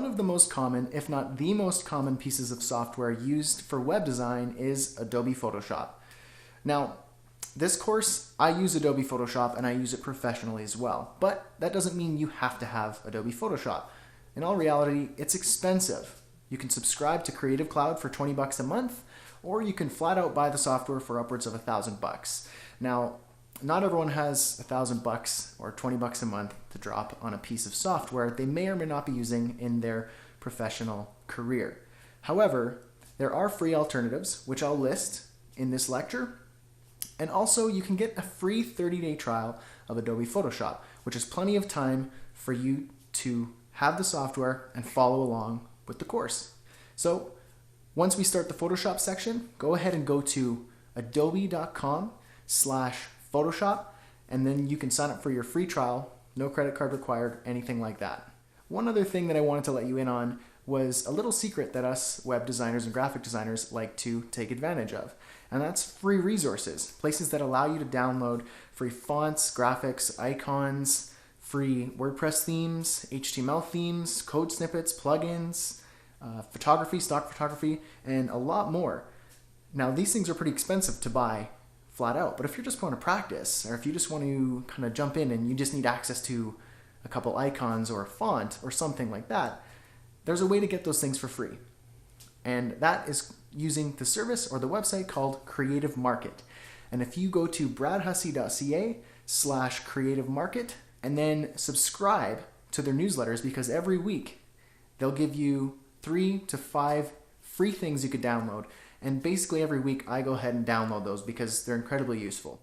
one of the most common, if not the most common pieces of software used for web design is Adobe Photoshop. Now, this course, I use Adobe Photoshop and I use it professionally as well, but that doesn't mean you have to have Adobe Photoshop. In all reality, it's expensive. You can subscribe to Creative Cloud for $20 a month, or you can flat out buy the software for upwards of $1,000. Now, not everyone has $1,000 or $20 a month to drop on a piece of software they may or may not be using in their professional career. However, there are free alternatives, which I'll list in this lecture. And also, you can get a free 30-day trial of Adobe Photoshop, which is plenty of time for you to have the software and follow along with the course. So once we start the Photoshop section, go ahead and go to adobe.com/Photoshop, and then you can sign up for your free trial, no credit card required, anything like that. One other thing that I wanted to let you in on was a little secret that us web designers and graphic designers like to take advantage of. And that's free resources, places that allow you to download free fonts, graphics, icons, free WordPress themes, HTML themes, code snippets, plugins, photography, stock photography, and a lot more. Now, these things are pretty expensive to buy flat out, but if you're just want to practice, or if you just want to kind of jump in and you just need access to a couple icons or a font or something like that, there's a way to get those things for free. And that is using the service or the website called Creative Market. And if you go to bradhussey.ca/Creative Market and then subscribe to their newsletters, because every week they'll give you 3 to 5 free things you could download. And basically every week I go ahead and download those because they're incredibly useful.